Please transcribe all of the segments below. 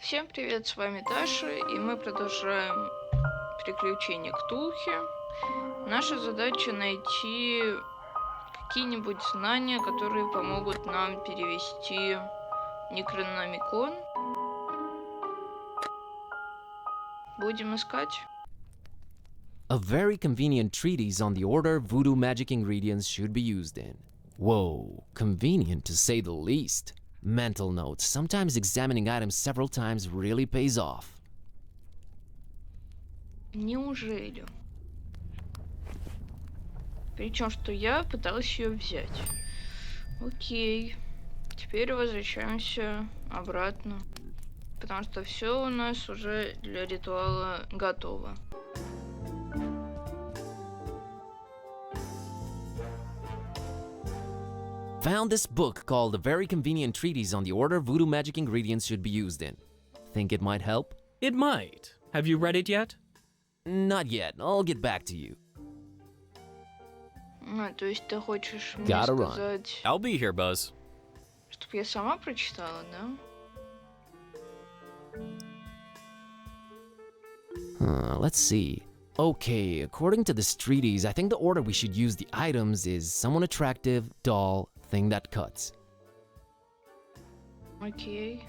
Всем привет, с вами Даша, и мы продолжаем приключения Ктулхи. Наша задача найти какие-нибудь знания, которые помогут нам перевести Некрономикон. Будем искать. A very convenient treatise on the order voodoo magic ingredients should be used in. Whoa, convenient to say the least. Mental note, sometimes examining items several times really pays off. Неужели? Причем, что я пыталась ее взять. Окей. Теперь возвращаемся обратно. Потому что все у нас уже для ритуала готово. Found this book called A Very Convenient Treatise on the Order Voodoo Magic Ingredients Should Be Used in. Think it might help? It might. Have you read it yet? Not yet. I'll get back to you. То есть ты хочешь мне Gotta run. сказать, I'll be here, Buzz. чтоб я сама прочитала, да? Let's see. Okay, according to this treatise, I think the order we should use the items is someone attractive, doll, thing that cuts. Окей.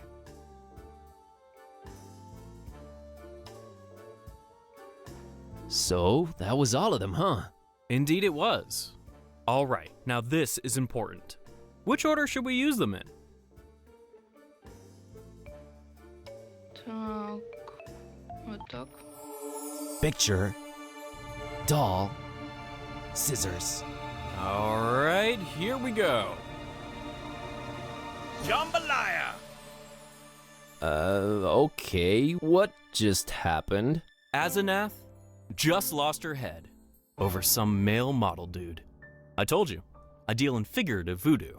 So, that was all of them, huh? Indeed it was. All right, now this is important. Which order should we use them in? Так, вот так. Picture, doll, scissors. All right, here we go. Jambalaya! Okay, what just happened? Asenath just lost her head over some male model dude. I told you, I deal in figurative voodoo.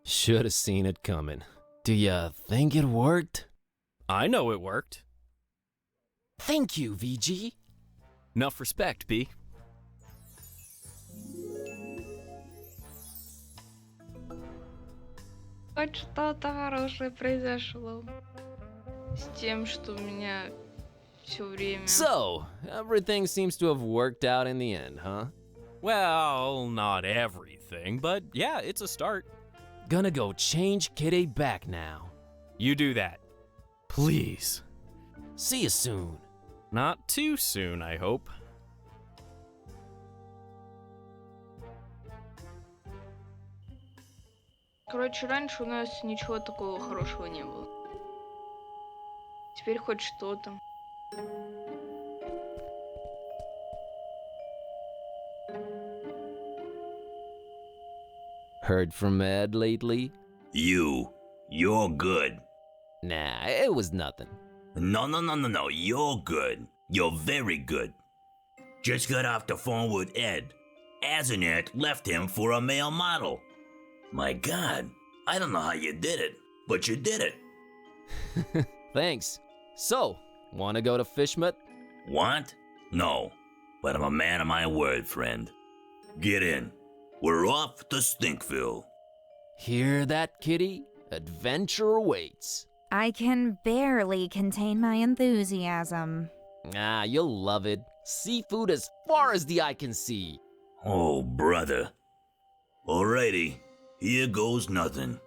Should have seen it coming. Do ya think it worked? I know it worked. Thank you, VG. Enough respect, B. Хоть что-то хорошее произошло. С тем, что у меня все время... So, everything seems to have worked out in the end, huh? Well, not everything, but yeah, it's a start. Gonna go change Kitty back now. You do that. Please. See you soon. Not too soon, I hope. Короче, раньше у нас ничего такого хорошего не было. Теперь хоть что-то. Heard from Ed lately? You're good. Nah, it was nothing. No, you're good. You're very good. Just got off the phone with Ed. Asenath left him for a male model. My God, I don't know how you did it, but you did it. Thanks. So, wanna go to Fishmut? Want? No, but I'm a man of my word, friend. Get in. We're off to Stinkville. Hear that, Kitty? Adventure awaits. I can barely contain my enthusiasm. Ah, you'll love it. Seafood as far as the eye can see. Oh, brother. Alrighty, here goes nothing.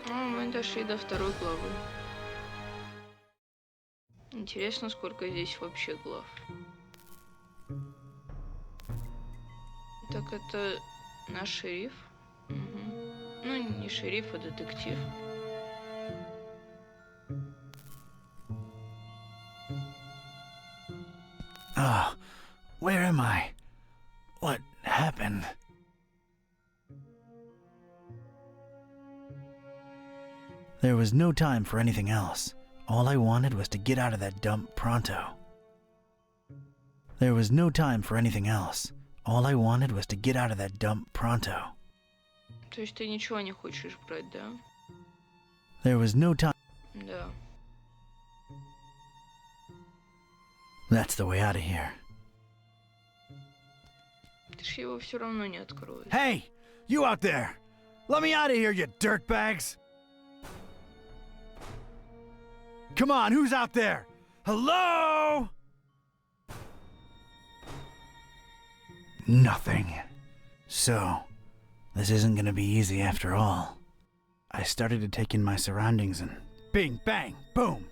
Мы дошли до второй главы. Интересно, сколько здесь вообще глав. Так, это наш шериф. Угу. Ну, не шериф, а детектив. Oh, where am I? What happened? There was no time for anything else. All I wanted was to get out of that dump pronto. There was no time for anything else. All I wanted was to get out of that dump pronto. То есть ты ничего не хочешь брать, да? There was no time. Да. That's the way out of here. Ты ж его все равно не откроешь. Hey, you out there! Let me out of here, you dirtbags! Come on, who's out there? Hello? Nothing. So, this isn't gonna be easy after all. I started to take in my surroundings and bing, bang, boom!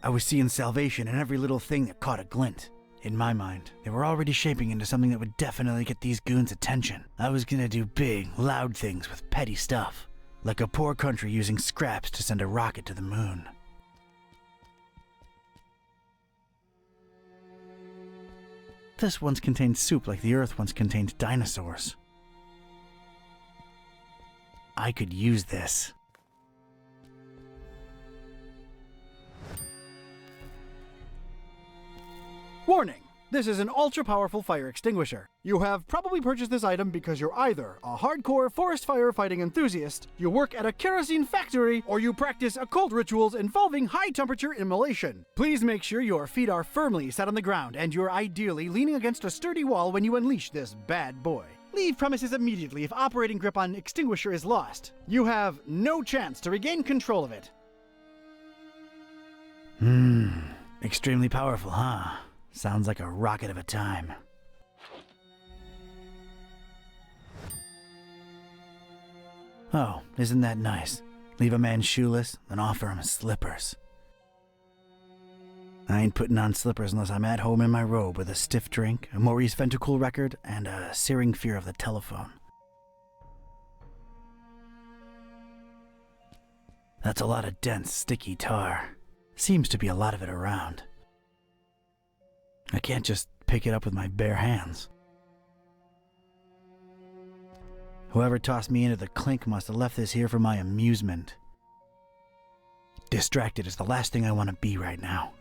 I was seeing salvation in every little thing that caught a glint. In my mind, they were already shaping into something that would definitely get these goons' attention. I was gonna do big, loud things with petty stuff, like a poor country using scraps to send a rocket to the moon. This once contained soup like the Earth once contained dinosaurs. I could use this. Warning! This is an ultra-powerful fire extinguisher. You have probably purchased this item because you're either a hardcore forest firefighting enthusiast, you work at a kerosene factory, or you practice occult rituals involving high-temperature immolation. Please make sure your feet are firmly set on the ground and you're ideally leaning against a sturdy wall when you unleash this bad boy. Leave premises immediately if operating grip on extinguisher is lost. You have no chance to regain control of it. Extremely powerful, huh? Sounds like a rocket of a time. Oh, isn't that nice? Leave a man shoeless, then offer him slippers. I ain't putting on slippers unless I'm at home in my robe with a stiff drink, a Maurice Ventricle record, and a searing fear of the telephone. That's a lot of dense, sticky tar. Seems to be a lot of it around. I can't just pick it up with my bare hands. Whoever tossed me into the clink must have left this here for my amusement. Distracted is the last thing I want to be right now.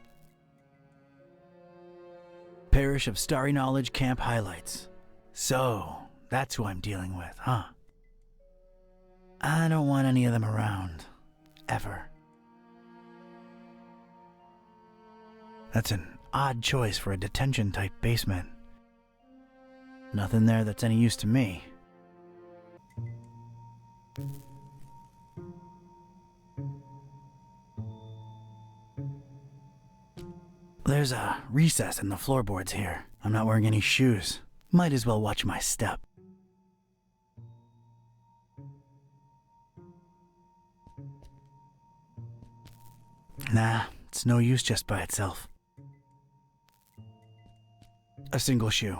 Parish of Starry Knowledge Camp highlights. So, that's who I'm dealing with, huh? I don't want any of them around. Ever. That's an odd choice for a detention-type basement. Nothing there that's any use to me. There's a recess in the floorboards here. I'm not wearing any shoes. Might as well watch my step. Nah, it's no use just by itself. A single shoe,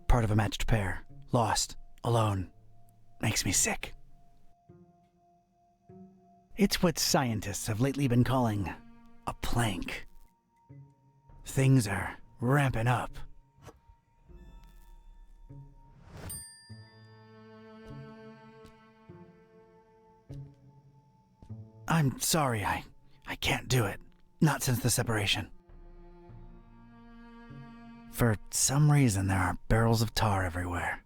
part of a matched pair, lost, alone, makes me sick. It's what scientists have lately been calling a plank. Things are ramping up. I'm sorry, I can't do it. Not since the separation. For some reason, there are barrels of tar everywhere.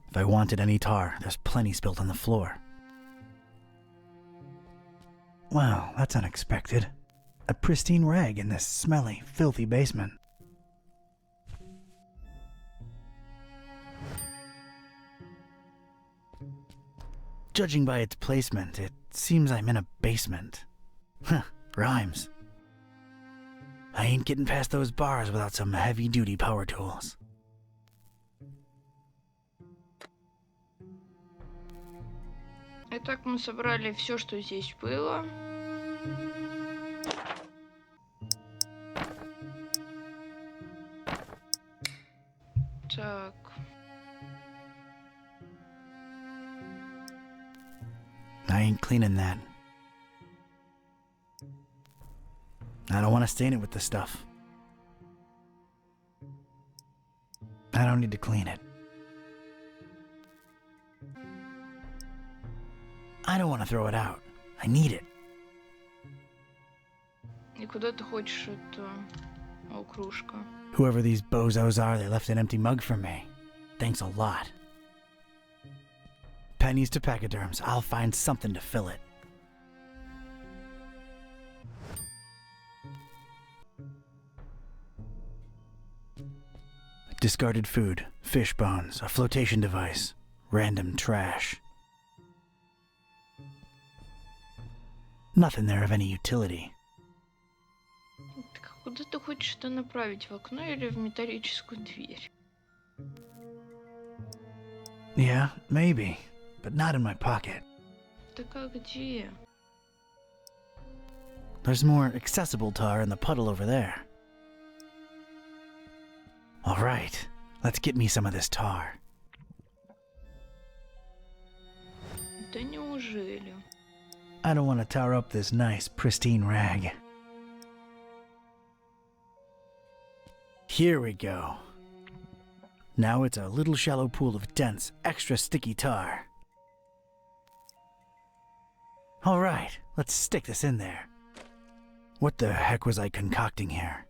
If I wanted any tar, there's plenty spilled on the floor. Well, that's unexpected. A pristine rag in this smelly, filthy basement. Judging by its placement, it seems I'm in a basement. Huh, rhymes. I ain't getting past those bars without some heavy-duty power tools. Итак, мы собрали все, что здесь было. Так. I ain't cleaning that. I don't want to stain it with this stuff. I don't need to clean it. I don't want to throw it out. I need it. И куда ты хочешь это? О, кружка. Whoever these bozos are, they left an empty mug for me. Thanks a lot. Pennies to pachyderms. I'll find something to fill it. Discarded food, fish bones, a flotation device, random trash. Nothing there of any utility. Так куда ты хочешь это направить? В окно или в металлическую дверь? Yeah, maybe, but not in my pocket. Так а где? There's more accessible tar in the puddle over there. All right, let's get me some of this tar. Да неужели? I don't want to tar up this nice, pristine rag. Here we go. Now it's a little shallow pool of dense, extra sticky tar. All right, let's stick this in there. What the heck was I concocting here?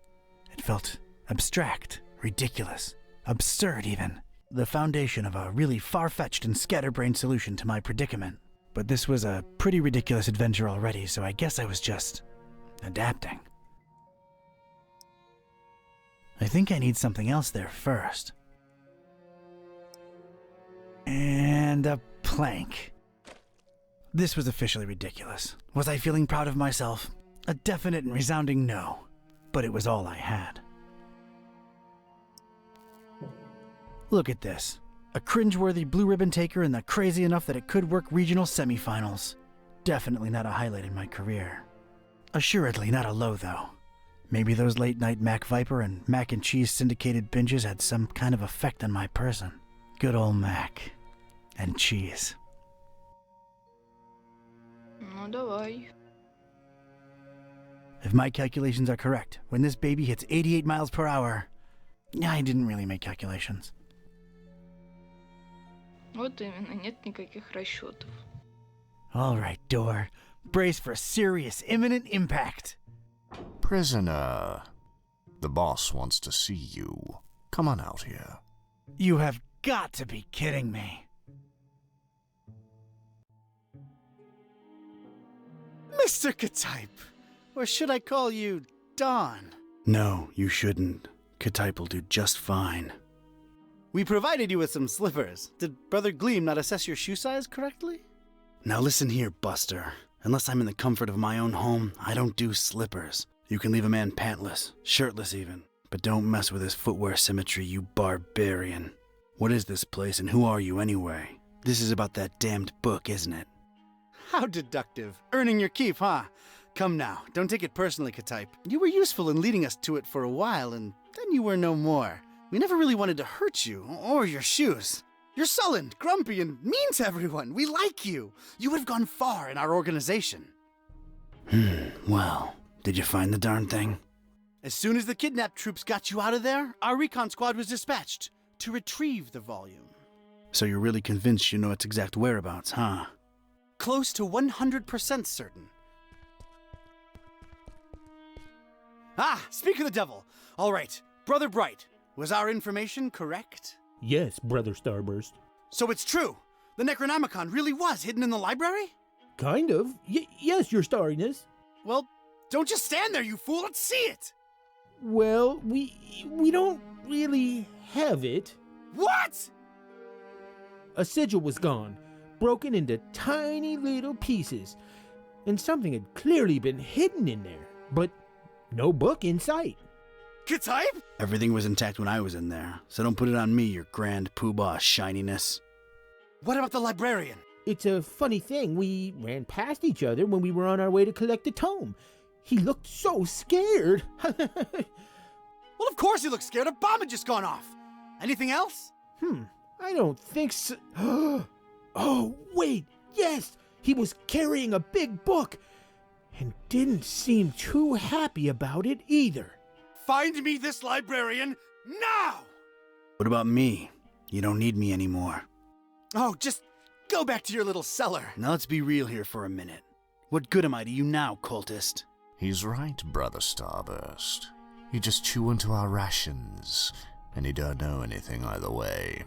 It felt abstract, ridiculous, absurd even. The foundation of a really far-fetched and scatterbrained solution to my predicament. But this was a pretty ridiculous adventure already, so I guess I was just adapting. I think I need something else there first. And a plank. This was officially ridiculous. Was I feeling proud of myself? A definite and resounding no. But it was all I had. Look at this. A cringeworthy blue ribbon taker and the crazy enough that it could work regional semifinals. Definitely not a highlight in my career. Assuredly not a low, though. Maybe those late-night Mac Viper and mac and cheese syndicated binges had some kind of effect on my person. Good old Mac. And cheese. Ну давай. If my calculations are correct, when this baby hits 88 miles per hour... I didn't really make calculations. Вот именно, нет никаких расчетов. All right, door. Brace for serious, imminent impact. Prisoner, the boss wants to see you. Come on out here. You have got to be kidding me. Mr. Ktype, or should I call you Don? No, you shouldn't. Ktype will do just fine. We provided you with some slippers. Did Brother Gleam not assess your shoe size correctly? Now listen here, Buster. Unless I'm in the comfort of my own home, I don't do slippers. You can leave a man pantless, shirtless even. But don't mess with his footwear symmetry, you barbarian. What is this place and who are you anyway? This is about that damned book, isn't it? How deductive. Earning your keep, huh? Come now, don't take it personally, Ktype. You were useful in leading us to it for a while, and then you were no more. We never really wanted to hurt you, or your shoes. You're sullen, grumpy, and mean to everyone. We like you. You would have gone far in our organization. Well, did you find the darn thing? As soon as the kidnapped troops got you out of there, our recon squad was dispatched to retrieve the volume. So you're really convinced you know its exact whereabouts, huh? Close to 100% certain. Ah, speak of the devil. All right, Brother Bright, was our information correct? Yes, Brother Starburst. So it's true. The Necronomicon really was hidden in the library? Kind of. Yes, Your Starriness. Well, don't just stand there, you fool. Let's see it. Well, we don't really have it. What? A sigil was gone, broken into tiny little pieces, and something had clearly been hidden in there, but no book in sight. Ktype? Everything was intact when I was in there, so don't put it on me, your grand poobah shininess. What about the librarian? It's a funny thing. We ran past each other when we were on our way to collect the tome. He looked so scared. Well, of course he looked scared. A bomb had just gone off. Anything else? I don't think so. Oh, wait. Yes, he was carrying a big book and didn't seem too happy about it either. Find me this librarian now! What about me? You don't need me anymore. Oh, just go back to your little cellar. Now let's be real here for a minute. What good am I to you now, cultist? He's right, Brother Starburst. You just chew into our rations, and you don't know anything either way.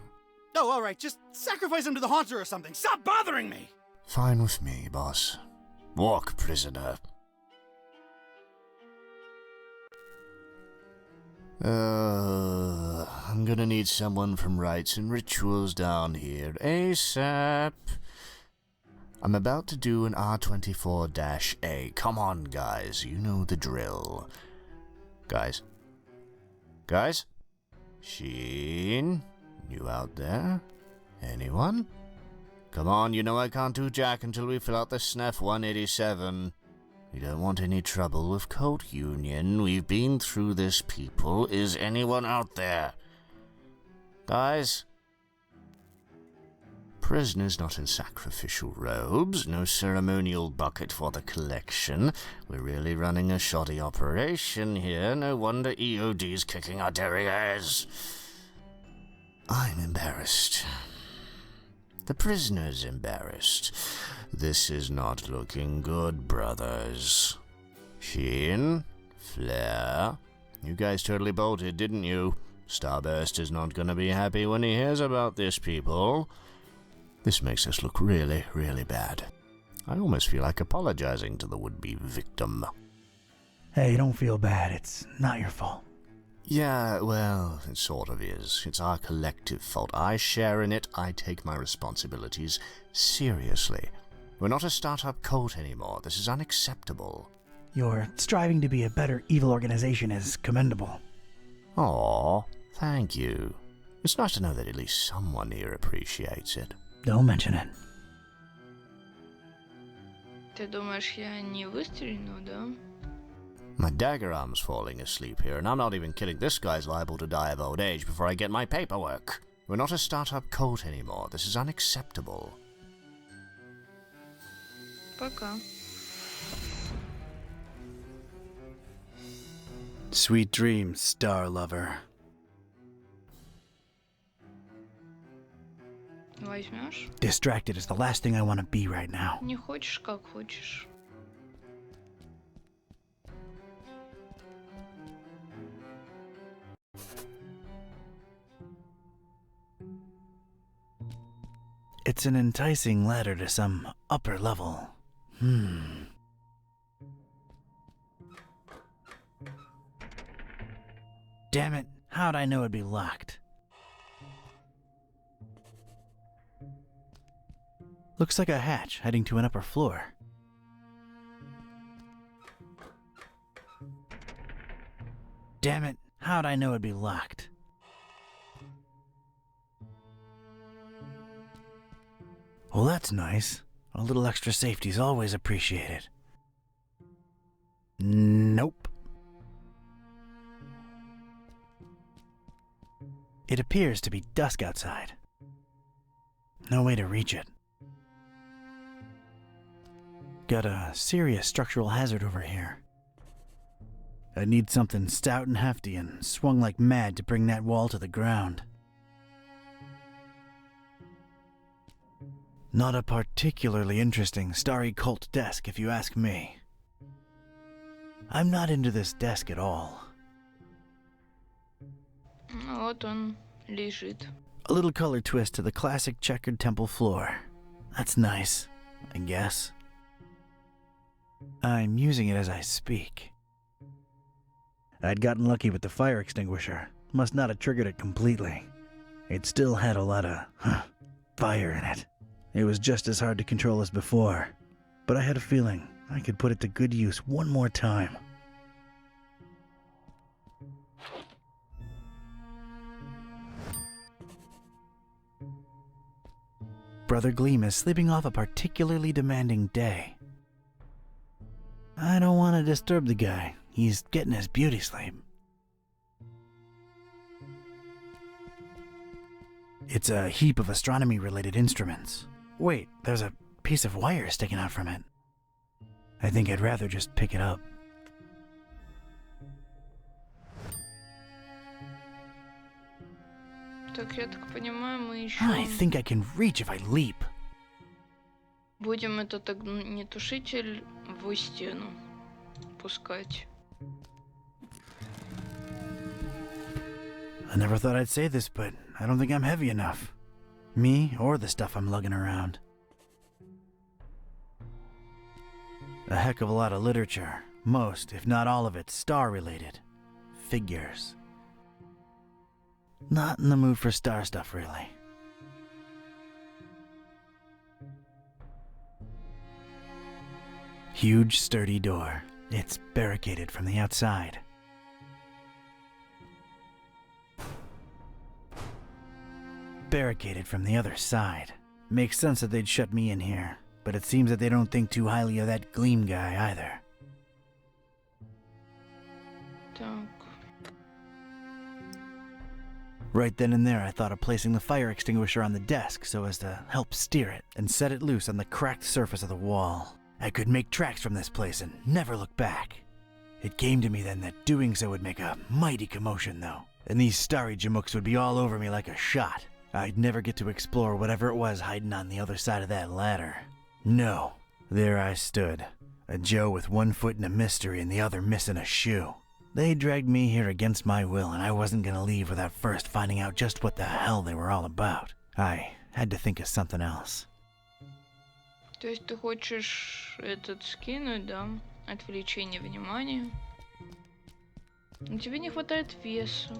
Oh, all right, just sacrifice him to the Haunter or something. Stop bothering me! Fine with me, boss. Walk, prisoner. I'm gonna need someone from rites and rituals down here ASAP. I'm about to do an R24-A. Come on, guys. You know the drill. Guys? Guys? Sheen? You out there? Anyone? Come on, you know I can't do jack until we fill out the SNF 187. We don't want any trouble with Cult Union. We've been through this, people. Is anyone out there? Guys? Prisoners not in sacrificial robes, no ceremonial bucket for the collection. We're really running a shoddy operation here. No wonder EOD's kicking our derrieres. I'm embarrassed. The prisoner's embarrassed. This is not looking good, brothers. Sheen? Flair? You guys totally bolted, didn't you? Starburst is not gonna be happy when he hears about this, people. This makes us look really, really bad. I almost feel like apologizing to the would-be victim. Hey, don't feel bad. It's not your fault. Yeah, well, it sort of is. It's our collective fault. I share in it. I take my responsibilities seriously. We're not a startup cult anymore. This is unacceptable. Your striving to be a better evil organization is commendable. Aw, thank you. It's nice to know that at least someone here appreciates it. Don't mention it. Ты думаешь, я не выстрелю, да? My dagger arm's falling asleep here, and I'm not even kidding. This guy's liable to die of old age before I get my paperwork. We're not a startup cult anymore. This is unacceptable. Пока. Sweet dreams, star lover. Возьмешь? Distracted is the last thing I want to be right now. Не хочешь, как хочешь. It's an enticing ladder to some upper level. Damn it, how'd I know it'd be locked? Looks like a hatch heading to an upper floor. Damn it, how'd I know it'd be locked? Well, that's nice. A little extra safety's always appreciated. Nope. It appears to be dusk outside. No way to reach it. Got a serious structural hazard over here. I need something stout and hefty and swung like mad to bring that wall to the ground. Not a particularly interesting starry cult desk, if you ask me. I'm not into this desk at all. Вот он лежит. A little color twist to the classic checkered temple floor. That's nice, I guess. I'm using it as I speak. I'd gotten lucky with the fire extinguisher. Must not have triggered it completely. It still had a lot of fire in it. It was just as hard to control as before, but I had a feeling I could put it to good use one more time. Brother Gleam is sleeping off a particularly demanding day. I don't want to disturb the guy. He's getting his beauty sleep. It's a heap of astronomy-related instruments. Wait, there's a piece of wire sticking out from it. I think I'd rather just pick it up. Так, я так понимаю, мы еще I think I can reach if I leap. будем этот огнетушитель в стену пускать. I never thought I'd say this, but I don't think I'm heavy enough. Me or the stuff I'm lugging around. A heck of a lot of literature. Most, if not all of it, star-related. Figures. Not in the mood for star stuff, really. Huge, sturdy door. It's barricaded from the outside. Barricaded from the other side. Makes sense that they'd shut me in here, but it seems that they don't think too highly of that Gleam guy either. Так. Right then and there, I thought of placing the fire extinguisher on the desk so as to help steer it and set it loose on the cracked surface of the wall. I could make tracks from this place and never look back. It came to me then that doing so would make a mighty commotion, though, and these starry jamooks would be all over me like a shot. I'd never get to explore whatever it was hiding on the other side of that ladder. No. There I stood, a Joe with one foot in a mystery and the other missing a shoe. They dragged me here against my will, and I wasn't gonna leave without first finding out just what the hell they were all about. I had to think of something else. То есть ты хочешь этот скинуть, да? Отвлечение внимания. Но тебе не хватает веса.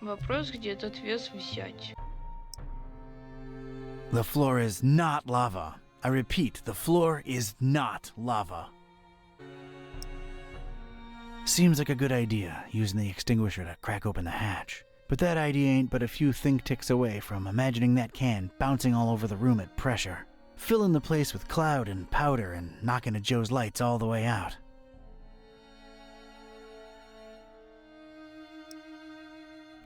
Вопрос, где этот вес взять. The floor is not lava. I repeat, the floor is not lava. Seems like a good idea, using the extinguisher to crack open the hatch. But that idea ain't but a few think ticks away from imagining that can bouncing all over the room at pressure, filling the place with cloud and powder and knocking a Joe's lights all the way out.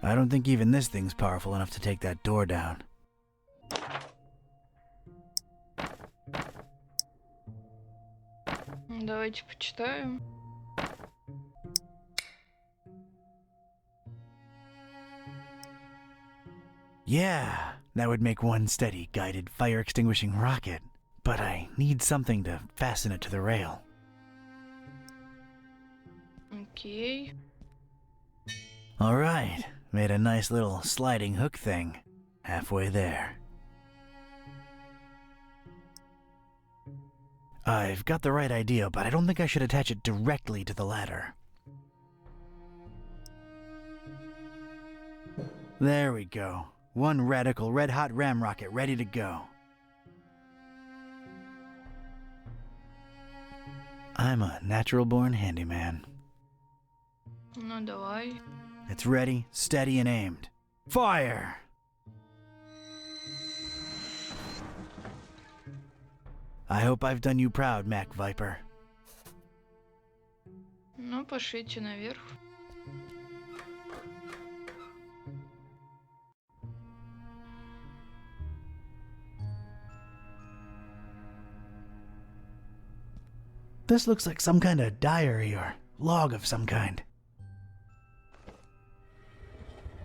I don't think even this thing's powerful enough to take that door down. Давайте почитаем. Yeah, that would make one steady, guided, fire-extinguishing rocket. But I need something to fasten it to the rail. Окей. All right, made a nice little sliding hook thing. Halfway there. I've got the right idea, but I don't think I should attach it directly to the ladder. There we go. One radical red-hot ram rocket ready to go. I'm a natural-born handyman. Ну давай. It's ready, steady, and aimed. Fire! I hope I've done you proud, Mac Viper. Ну, пошлите наверх. This looks like some kind of diary or log of some kind.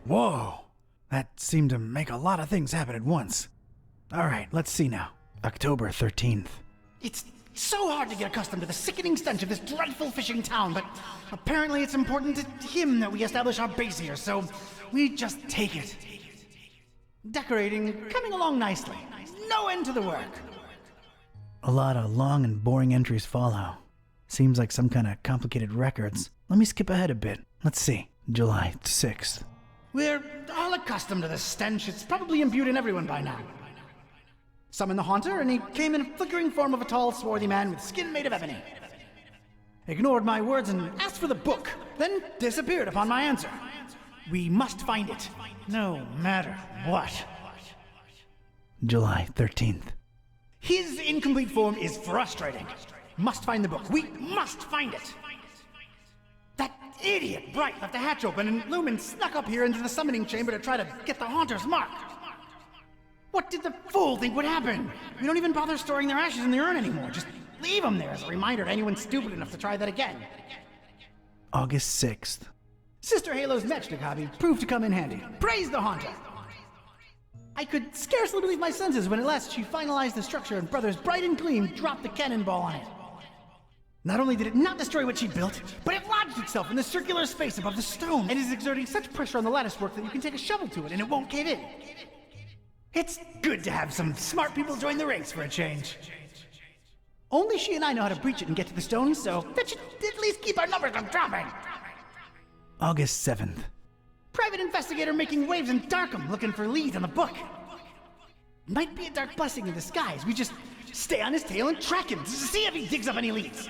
Whoa! That seemed to make a lot of things happen at once. Alright, let's see now. October 13th. It's so hard to get accustomed to the sickening stench of this dreadful fishing town, but apparently it's important to him that we establish our base here, so we just take it. Decorating coming along nicely. No end to the work. A lot of long and boring entries follow. Seems like some kind of complicated records. Let me skip ahead a bit. Let's see. July 6th. We're all accustomed to the stench. It's probably imbued in everyone by now. Summoned the Haunter, and he came in a flickering form of a tall, swarthy man with skin made of ebony. Ignored my words and asked for the book, then disappeared upon my answer. We must find it, no matter what. July 13th. His incomplete form is frustrating. Must find the book. We must find it. That idiot Bright left the hatch open, and Lumen snuck up here into the summoning chamber to try to get the Haunter's mark. What did the fool think would happen? We don't even bother storing their ashes in the urn anymore. Just leave them there as a reminder to anyone stupid enough to try that again. August 6th. Sister Halo's matchstick hobby proved to come in handy. Praise the Haunter! I could scarcely believe my senses when at last she finalized the structure and Brothers Bright and Gleam dropped the cannonball on it. Not only did it not destroy what she built, but it lodged itself in the circular space above the stone and is exerting such pressure on the lattice work that you can take a shovel to it and it won't cave in. It's good to have some smart people join the ranks for a change. Only she and I know how to breach it and get to the stone, so that should at least keep our numbers from dropping. August 7th. Private investigator making waves in Darkham looking for leads on the book. Might be a dark blessing in disguise. We just stay on his tail and track him to see if he digs up any leads.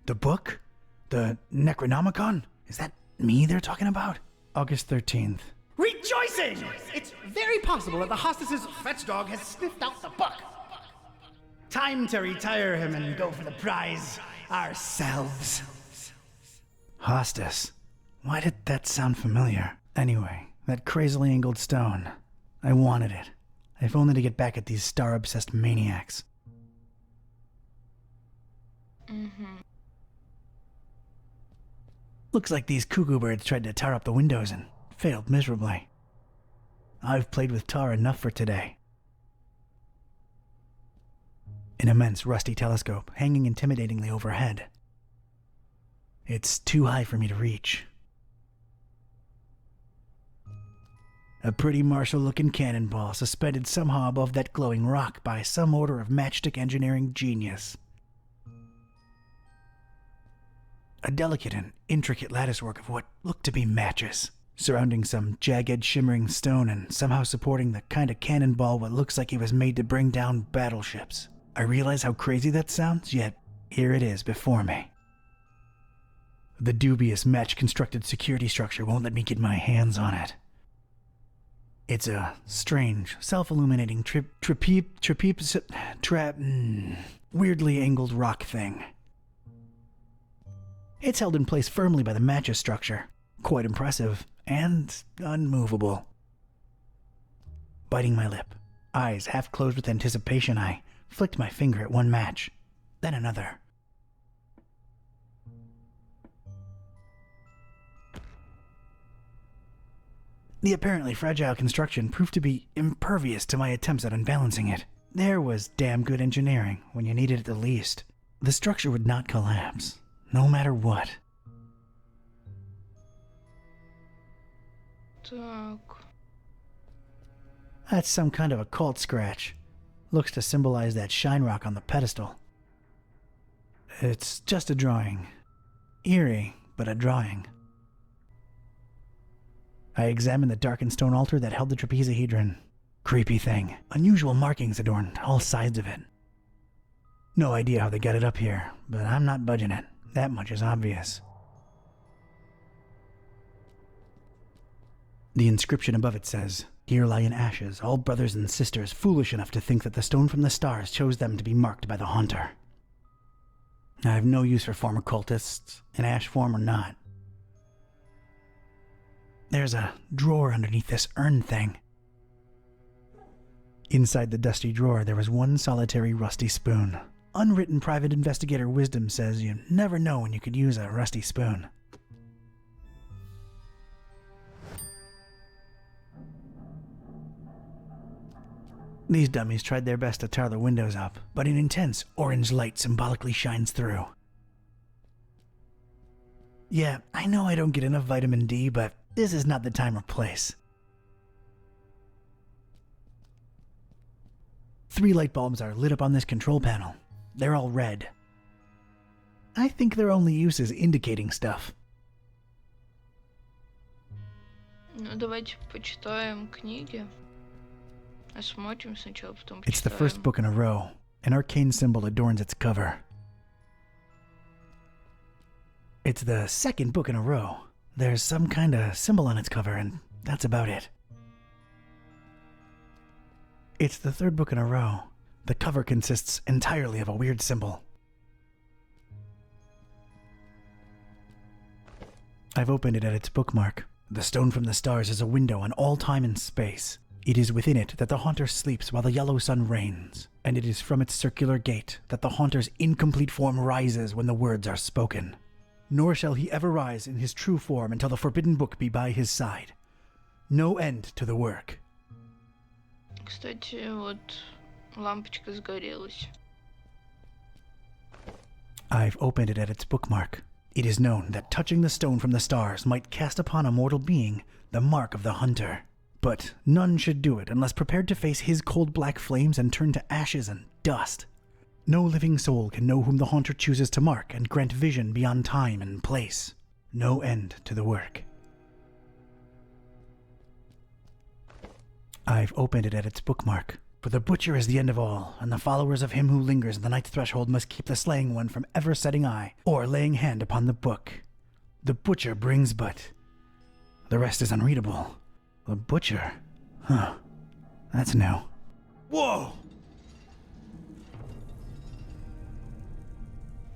The book? The Necronomicon? Is that me they're talking about? August 13th. Rejoicing! It's very possible that the hostess's fetch dog has sniffed out the book. Time to retire him and go for the prize ourselves. Hostess. Why did that sound familiar? Anyway, that crazily angled stone. I wanted it. If only to get back at these star-obsessed maniacs. Looks like these cuckoo birds tried to tar up the windows and failed miserably. I've played with tar enough for today. An immense rusty telescope hanging intimidatingly overhead. It's too high for me to reach. A pretty martial-looking cannonball suspended somehow above that glowing rock by some order of matchstick engineering genius. A delicate and intricate latticework of what looked to be matches, surrounding some jagged, shimmering stone and somehow supporting the kind of cannonball what looks like it was made to bring down battleships. I realize how crazy that sounds, yet here it is before me. The dubious match-constructed security structure won't let me get my hands on it. It's a strange, self-illuminating weirdly angled rock thing. It's held in place firmly by the matches structure. Quite impressive and unmovable. Biting my lip, eyes half closed with anticipation, I flicked my finger at one match, then another. The apparently fragile construction proved to be impervious to my attempts at unbalancing it. There was damn good engineering when you needed it the least. The structure would not collapse, no matter what. Так. That's some kind of occult scratch. Looks to symbolize that shine rock on the pedestal. It's just a drawing. Eerie, but a drawing. I examined the darkened stone altar that held the trapezohedron. Creepy thing. Unusual markings adorned all sides of it. No idea how they got it up here, but I'm not budging it. That much is obvious. The inscription above it says, "Here lie in ashes all brothers and sisters foolish enough to think that the stone from the stars chose them to be marked by the haunter." I have no use for former cultists, in ash form or not. There's a drawer underneath this urn thing. Inside the dusty drawer, there was one solitary rusty spoon. Unwritten private investigator wisdom says you never know when you could use a rusty spoon. These dummies tried their best to tar the windows up, but an intense orange light symbolically shines through. Yeah, I know I don't get enough vitamin D, but this is not the time or place. 3 light bulbs are lit up on this control panel. They're all red. I think their only use is indicating stuff. Ну, давайте почитаем книги. Осмотрим сначала, потом почитаем. It's the first book in a row. An arcane symbol adorns its cover. It's the second book in a row. There's some kind of symbol on its cover, and that's about it. It's the third book in a row. The cover consists entirely of a weird symbol. I've opened it at its bookmark. The stone from the stars is a window on all time and space. It is within it that the haunter sleeps while the yellow sun reigns, and it is from its circular gate that the haunter's incomplete form rises when the words are spoken. Nor shall he ever rise in his true form until the forbidden book be by his side. No end to the work. Кстати, вот лампочка загорелась. I've opened it at its bookmark. It is known that touching the stone from the stars might cast upon a mortal being the mark of the hunter. But none should do it unless prepared to face his cold black flames and turn to ashes and dust. No living soul can know whom the haunter chooses to mark and grant vision beyond time and place. no end to the work. I've opened it at its bookmark. For the butcher is the end of all, and the followers of him who lingers in the night's threshold must keep the slaying one from ever setting eye, or laying hand upon the book. The butcher brings but... The rest is unreadable. The butcher? Huh. That's new. Whoa!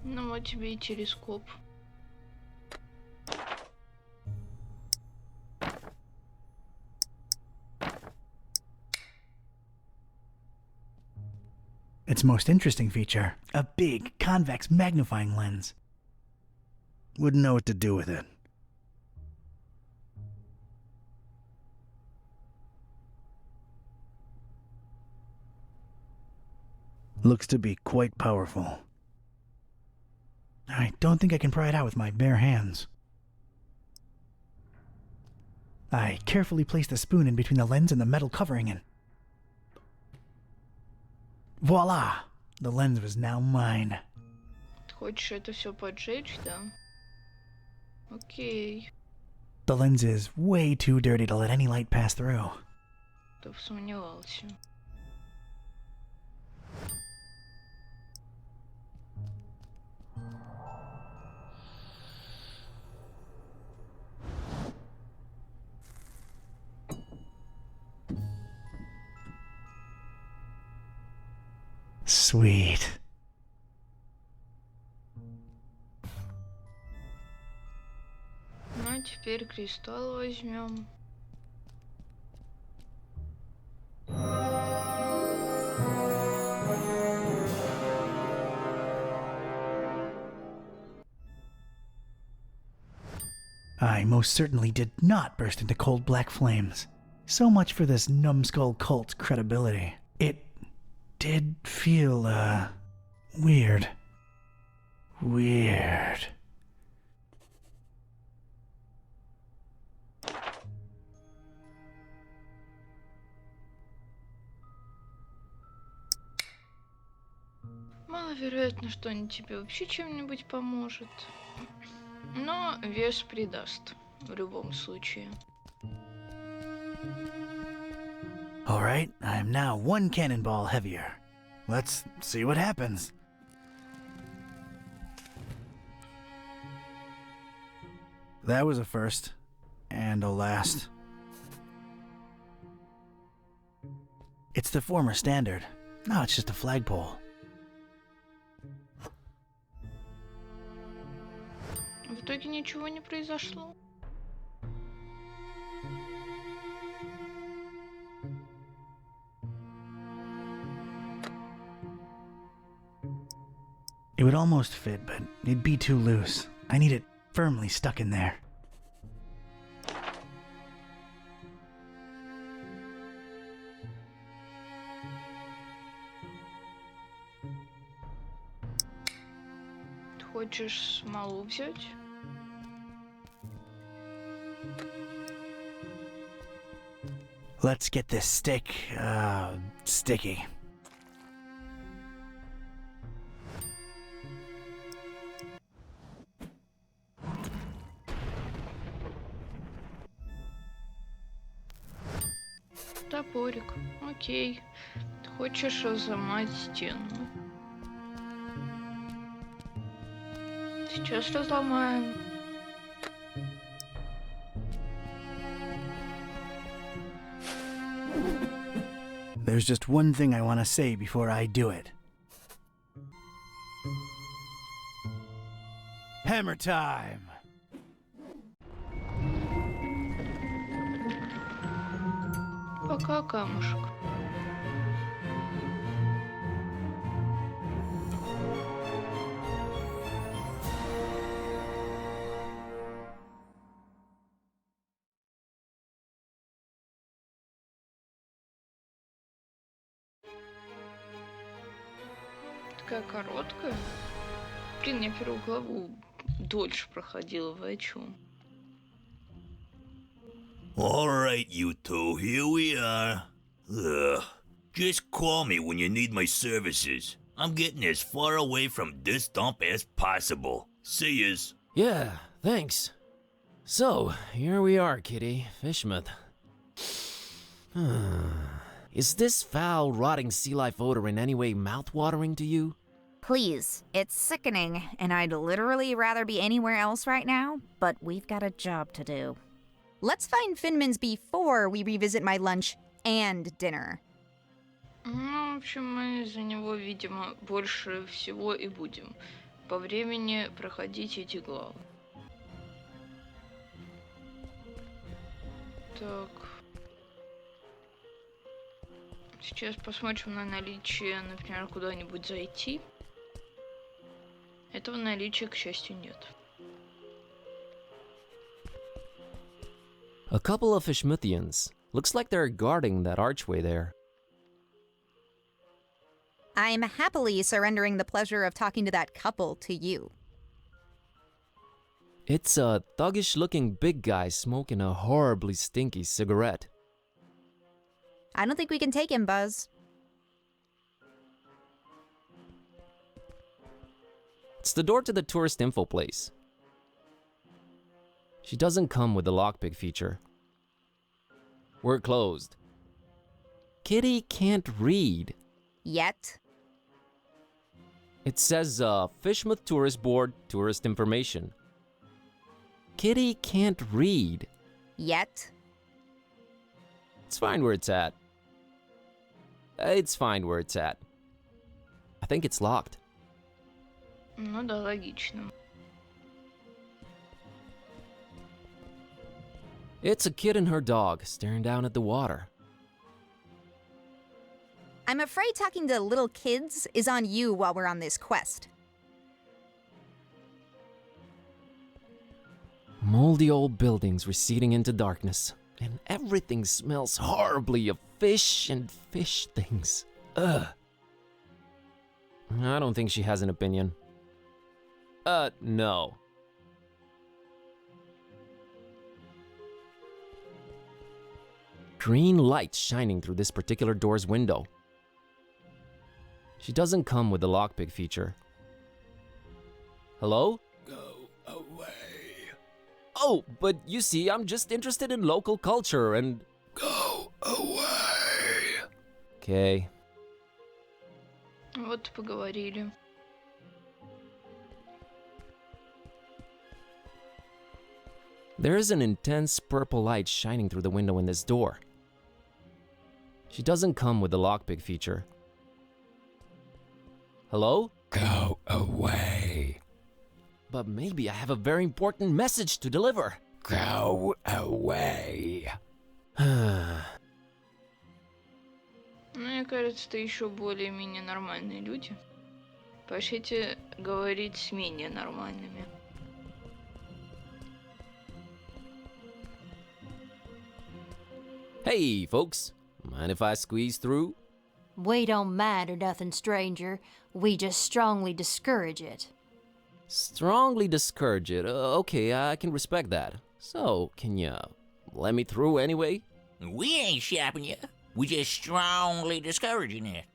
Ну вот тебе и телескоп. Its most interesting feature, a big, convex magnifying lens. Wouldn't know what to do with it. Looks to be quite powerful. I don't think I can pry it out with my bare hands. I carefully place the spoon in between the lens and the metal covering it. Voila! The lens was now mine. Ты хочешь это все поджечь, да? Окей. The lens is way too dirty to let any light pass through. Ты сомневался. Sweet. Ну а теперь кристалл возьмем. I most certainly did not burst into cold black flames. So much for this numbskull cult's credibility. It did feel, weird. Weird. Маловероятно, что он тебе вообще чем-нибудь поможет. Но вес придаст в любом случае. Alright, I'm now one cannonball heavier. Let's see what happens. That was a first. And a last. It's the former standard. Now it's just a flagpole. В итоге ничего не произошло. It would almost fit, but it'd be too loose. I need it firmly stuck in there. Ты хочешь смолу взять? Let's get this stick, sticky. Топорик. Окей. Ты хочешь разломать стену? Сейчас разломаем. There's just one thing I want to say before I do it. Hammer time! Пока камушек. Такая короткая. Блин, я первую главу дольше проходила. Вы о чем? Alright, you two, here we are. Ugh. Just call me when you need my services. I'm getting as far away from this dump as possible. See yous. Yeah, thanks. So, here we are, Kitty, Fishmouth. Is this foul, rotting sea life odor in any way mouth-watering to you? Please, it's sickening, and I'd literally rather be anywhere else right now, but we've got a job to do. Let's find Finman's before we revisit my lunch and dinner. Ну, в общем, мы за него, видимо, больше всего и будем по времени проходить эти главы. Так. Сейчас посмотрим на наличие, например, куда-нибудь зайти. Этого наличия, к счастью, нет. A couple of Fishmouthians. Looks like they're guarding that archway there. I'm happily surrendering the pleasure of talking to that couple to you. It's a thuggish-looking big guy smoking a horribly stinky cigarette. I don't think we can take him, Buzz. It's the door to the tourist info place. She doesn't come with the lockpick feature. We're closed. Kitty can't read. Yet. It says, Fishmouth Tourist Board, tourist information. Kitty can't read. Yet. It's fine where it's at. It's fine where it's at. I think it's locked. Ну да, логично. It's a kid and her dog staring down at the water. I'm afraid talking to little kids is on you while we're on this quest. Moldy old buildings receding into darkness, and everything smells horribly of fish and fish things. Ugh. I don't think she has an opinion. No. Green light shining through this particular door's window. She doesn't come with the lockpick feature. Hello? Go away. Oh, but you see, I'm just interested in local culture and... Go away. Okay. Вот поговорили. There is an intense purple light shining through the window in this door. She doesn't come with the lockpick feature. Hello? Go away. But maybe I have a very important message to deliver. Go away. Мне кажется, это еще более-менее нормальные люди. Пошлите говорить с менее нормальными. Hey, folks. Mind if I squeeze through? We don't mind or nothing, stranger. We just strongly discourage it. Strongly discourage it. Okay, I can respect that. So, can you let me through anyway? We ain't shopping you. We just strongly discouraging it.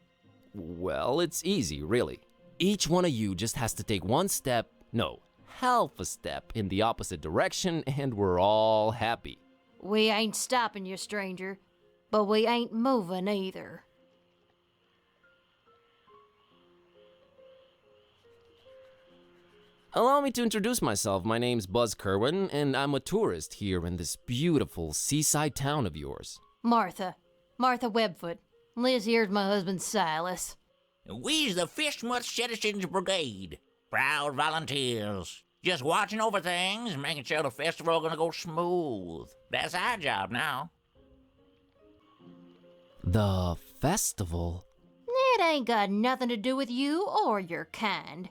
Well, it's easy, really. Each one of you just has to take one step, no, half a step in the opposite direction, and we're all happy. We ain't stopping you, stranger, but we ain't moving either. Allow me to introduce myself. My name's Buzz Kerwin, and I'm a tourist here in this beautiful seaside town of yours. Martha Webfoot. Liz here's my husband Silas. We's the Fishmouth Citizens Brigade. Proud volunteers. Just watching over things, making sure the festival gonna go smooth. That's our job now. The festival? It ain't got nothing to do with you or your kind.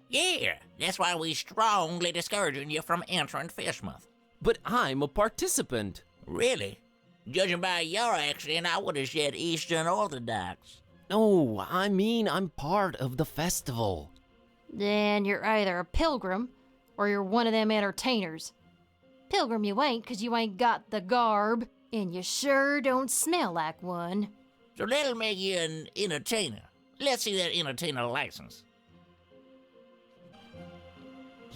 Yeah, that's why we strongly discouraging you from entering Fishmouth. But I'm a participant. Really? Judging by your accent, I would have said Eastern Orthodox. No, I mean I'm part of the festival. Then you're either a pilgrim or you're one of them entertainers. Pilgrim you ain't, 'cause you ain't got the garb, and you sure don't smell like one. So that'll make you an entertainer. Let's see that entertainer license.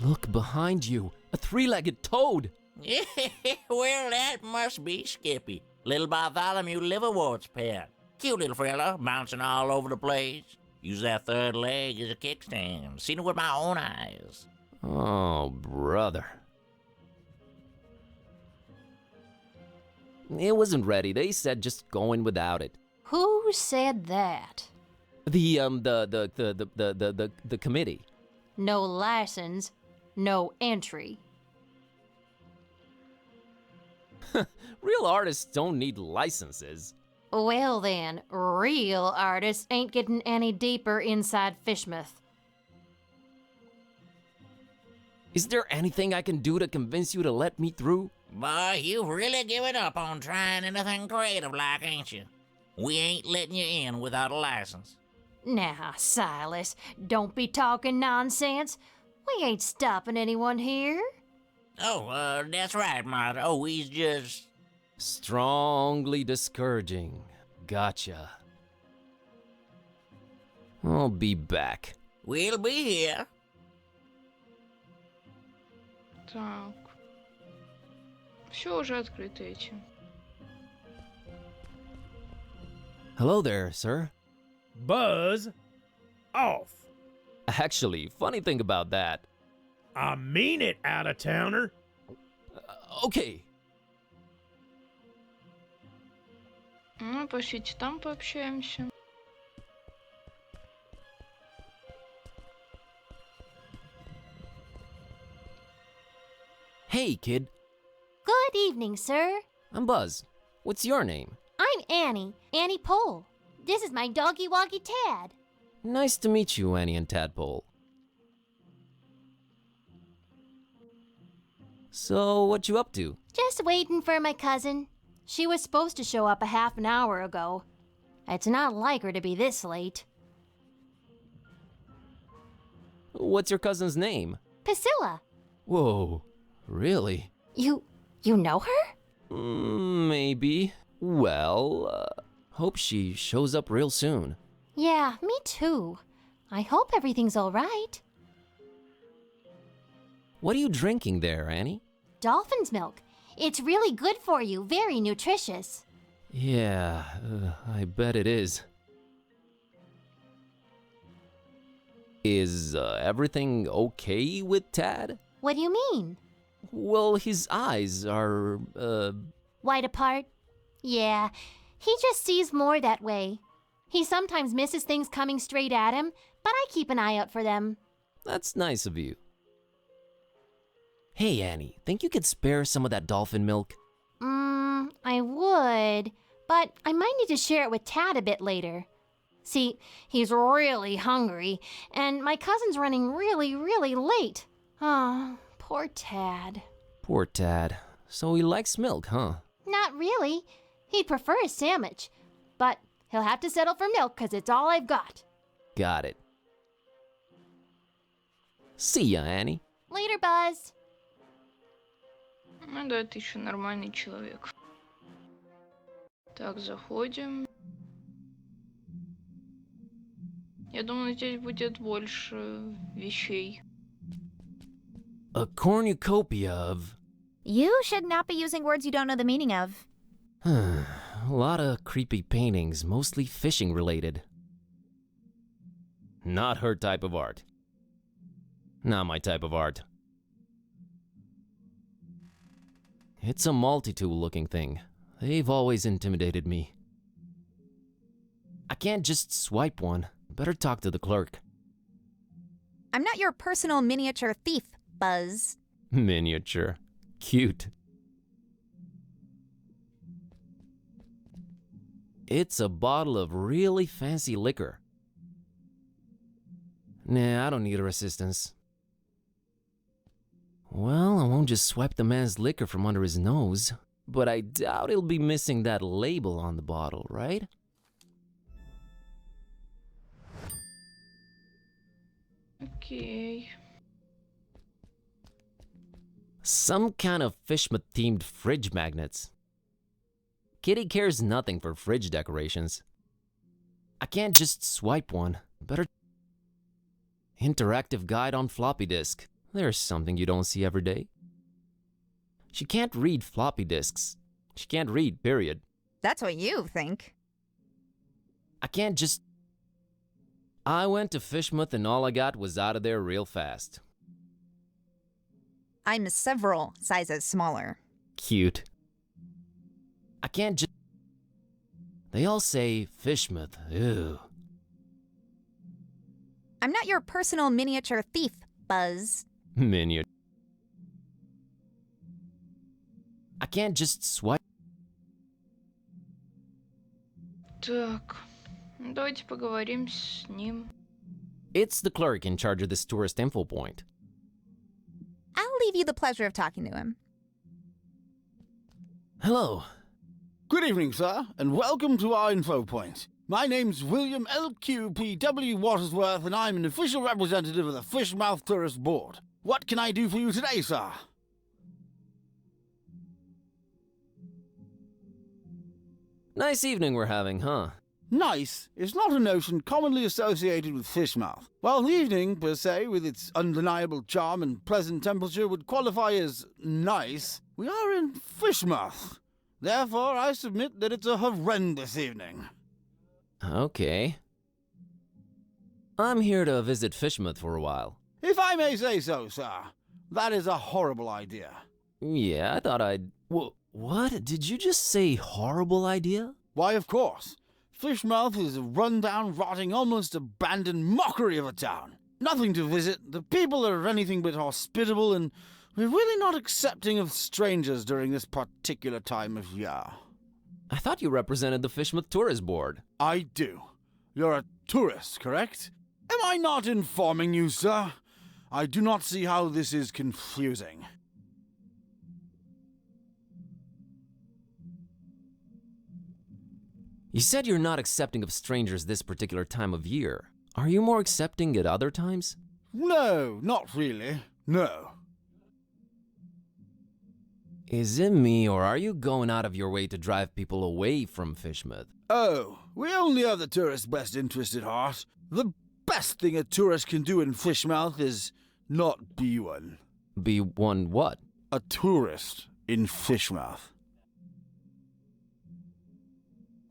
Look behind you. A three-legged toad! Well, that must be Skippy, little Bartholomew Liverwort's pet. Cute little fella, bouncing all over the place. Use that third leg as a kickstand. Seen it with my own eyes. Oh, brother. It wasn't ready. They said just go in without it. Who said that? The committee. No license, no entry. Real artists don't need licenses. Well then, real artists ain't getting any deeper inside Fishmouth. Is there anything I can do to convince you to let me through? Boy, you've really given up on trying anything creative like, ain't you? We ain't letting you in without a license. Now, Silas, don't be talking nonsense. We ain't stopping anyone here. Oh, that's right, Martha. Oh, he's just... Strongly discouraging. Gotcha. I'll be back. We'll be here. Так. Все уже открыто эти. Hello there, sir. Buzz off. Actually, funny thing about that. I mean it, out-of-towner. Okay. Ну, пошлите там пообщаемся. Hey, kid. Good evening, sir. I'm Buzz. What's your name? I'm Annie, Annie Pole. This is my doggy woggy Tad. Nice to meet you, Annie and Tadpole. So, what you up to? Just waiting for my cousin. She was supposed to show up a half an hour ago. It's not like her to be this late. What's your cousin's name? Priscilla. Whoa, really? You know her? Maybe. Well, hope she shows up real soon. Yeah, me too. I hope everything's all right. What are you drinking there, Annie? Dolphin's milk. It's really good for you, very nutritious. Yeah, I bet it is. Is everything okay with Tad? What do you mean? Well, his eyes are, Wide apart? Yeah, he just sees more that way. He sometimes misses things coming straight at him, but I keep an eye out for them. That's nice of you. Hey, Annie, think you could spare some of that dolphin milk? I would, but I might need to share it with Tad a bit later. See, he's really hungry, and my cousin's running really, really late. Oh, poor Tad. Poor Tad. So he likes milk, huh? Not really. He'd prefer a sandwich, but he'll have to settle for milk because it's all I've got. Got it. See ya, Annie. Later, Buzz. Ну да, ты еще нормальный человек. Так, заходим. Я думаю, здесь будет больше вещей. A cornucopia of... You should not be using words you don't know the meaning of. A lot of creepy paintings, mostly fishing related. Not her type of art. Not my type of art. It's a multi-tool looking thing. They've always intimidated me. I can't just swipe one. Better talk to the clerk. I'm not your personal miniature thief, Buzz. Miniature. Cute. It's a bottle of really fancy liquor. Nah, I don't need her assistance. Well, I won't just swipe the man's liquor from under his nose, but I doubt he'll be missing that label on the bottle, right? Окей. Some kind of Fishma-themed fridge magnets. Kitty cares nothing for fridge decorations. I can't just swipe one. Better... Interactive guide on floppy disk. There's something you don't see every day. She can't read floppy disks. She can't read, period. That's what you think. I can't just... I went to Fishmouth and all I got was out of there real fast. I'm several sizes smaller. Cute. I can't just... They all say Fishmouth, ew. I'm not your personal miniature thief, Buzz. Miniature. I can't just swipe. Так, давайте поговорим с ним. It's the clerk in charge of this tourist info point. I'll leave you the pleasure of talking to him. Hello. Good evening, sir, and welcome to our info point. My name's William L.Q.P.W. Watersworth, and I'm an official representative of the Fishmouth Tourist Board. What can I do for you today, sir? Nice evening we're having, huh? Nice is not a notion commonly associated with Fishmouth. While the evening, per se, with its undeniable charm and pleasant temperature, would qualify as nice, we are in Fishmouth. Therefore, I submit that it's a horrendous evening. Okay. I'm here to visit Fishmouth for a while. If I may say so, sir, that is a horrible idea. Yeah, I thought I'd... What? Did you just say horrible idea? Why, of course. Fishmouth is a run-down, rotting, almost abandoned mockery of a town. Nothing to visit, the people are anything but hospitable, and we're really not accepting of strangers during this particular time of year. I thought you represented the Fishmouth Tourist Board. I do. You're a tourist, correct? Am I not informing you, sir? I do not see how this is confusing. You said you're not accepting of strangers this particular time of year. Are you more accepting at other times? No, not really. No. Is it me, or are you going out of your way to drive people away from Fishmouth? Oh, we only have the tourist's best interest at heart. The best thing a tourist can do in Fishmouth is not be one. Be one what? A tourist in Fishmouth.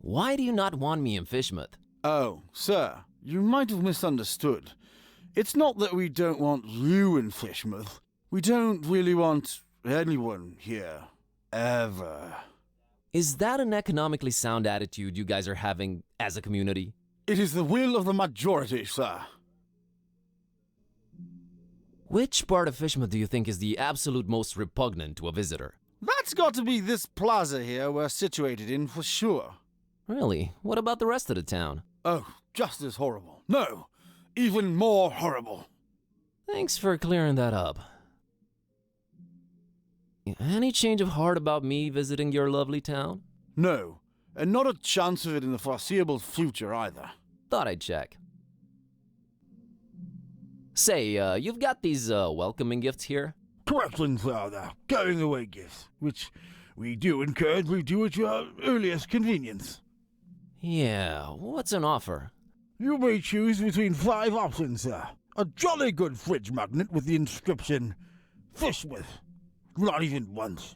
Why do you not want me in Fishmouth? Oh, sir, you might have misunderstood. It's not that we don't want you in Fishmouth. We don't really want anyone here. Ever. Is that an economically sound attitude you guys are having as a community? It is the will of the majority, sir. Which part of Fishmouth do you think is the absolute most repugnant to a visitor? That's got to be this plaza here we're situated in for sure. Really? What about the rest of the town? Oh, just as horrible. No, even more horrible. Thanks for clearing that up. Any change of heart about me visiting your lovely town? No, and not a chance of it in the foreseeable future either. Thought I'd check. Say, you've got these welcoming gifts here? Correctly, Father. Going away gifts, which we do encourage we do at your earliest convenience. Yeah, what's an offer? You may choose between 5 options, sir. A jolly good fridge magnet with the inscription, Fishmouth. Not even once.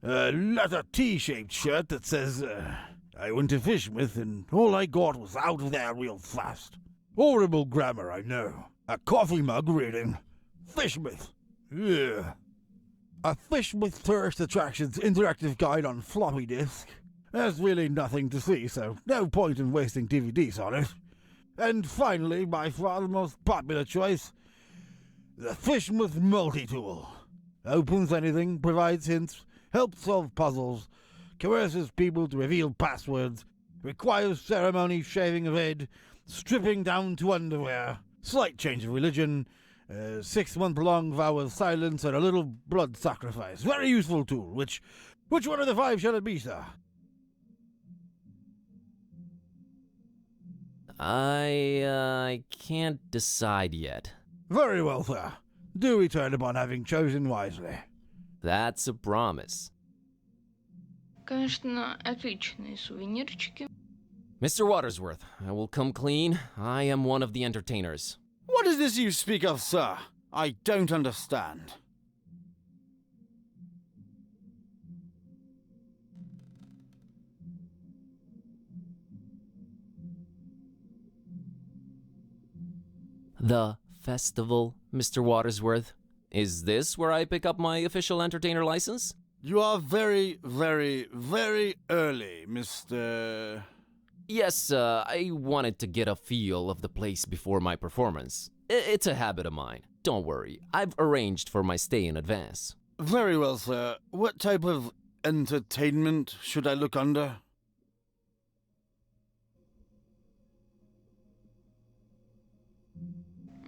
A leather T-shaped shirt that says, I went to Fishmouth and all I got was out of there real fast. Horrible grammar, I know. A coffee mug reading, Fishmouth. Yeah. A Fishmouth Tourist Attractions interactive guide on floppy disk. There's really nothing to see, so no point in wasting DVDs on it. And finally, by far the most popular choice, the Fishmouth Multi-Tool. Opens anything, provides hints, helps solve puzzles, coerces people to reveal passwords, requires ceremony, shaving of head, stripping down to underwear, slight change of religion, 6-month-long vow of silence, and a little blood sacrifice. Very useful tool. Which one of the 5 shall it be, sir? I can't decide yet. Very well, sir. Do return upon having chosen wisely. That's a promise. Конечно, отличные сувенирчики. Mr. Watersworth, I will come clean. I am one of the entertainers. What is this you speak of, sir? I don't understand. The festival, Mr. Watersworth? Is this where I pick up my official entertainer license? You are very, very, very early, Mr. Yes, I wanted to get a feel of the place before my performance. It's a habit of mine. Don't worry, I've arranged for my stay in advance. Very well, sir. What type of entertainment should I look under?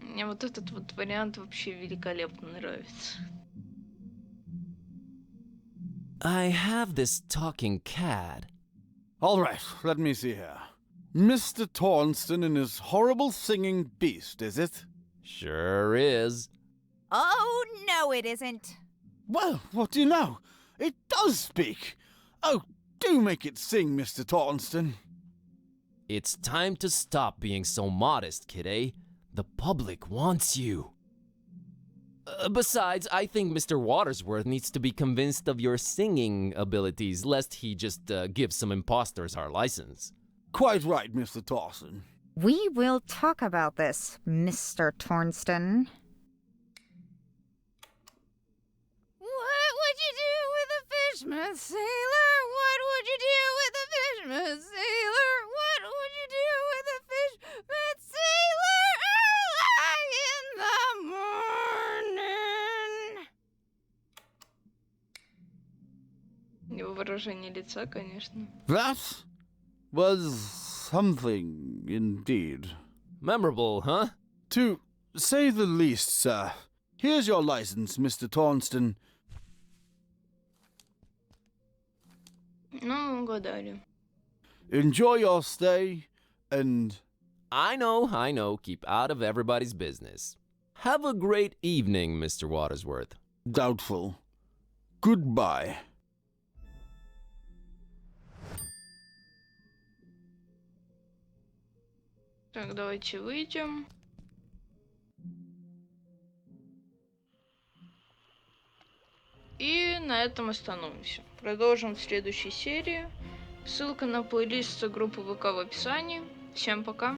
Мне вот этот вот вариант вообще великолепно нравится. I have this talking cat. All right, let me see here. Mr. Tornston and his horrible singing beast, is it? Sure is. Oh, no, it isn't. Well, what do you know? It does speak. Oh, do make it sing, Mr. Tornston. It's time to stop being so modest, Kitty. The public wants you. Besides, I think Mr. Watersworth needs to be convinced of your singing abilities, lest he just give some imposters our license. Quite right, Mr. Tornston. We will talk about this, Mr. Tornston. What would you do with a fishman sailor? What would you do with a fishman sailor? What would you do with a fishman sailor early in the morning? Его выражение лица, конечно. That was something indeed. Memorable, huh? To say the least, sir. Here's your license, Mr. Tornston. Ну, угадали. Enjoy your stay, and... I know. Keep out of everybody's business. Have a great evening, Mr. Watersworth. Doubtful. Goodbye. Так, давайте выйдем. И на этом остановимся. Продолжим в следующей серии. Ссылка на плейлист группы ВК в описании. Всем пока.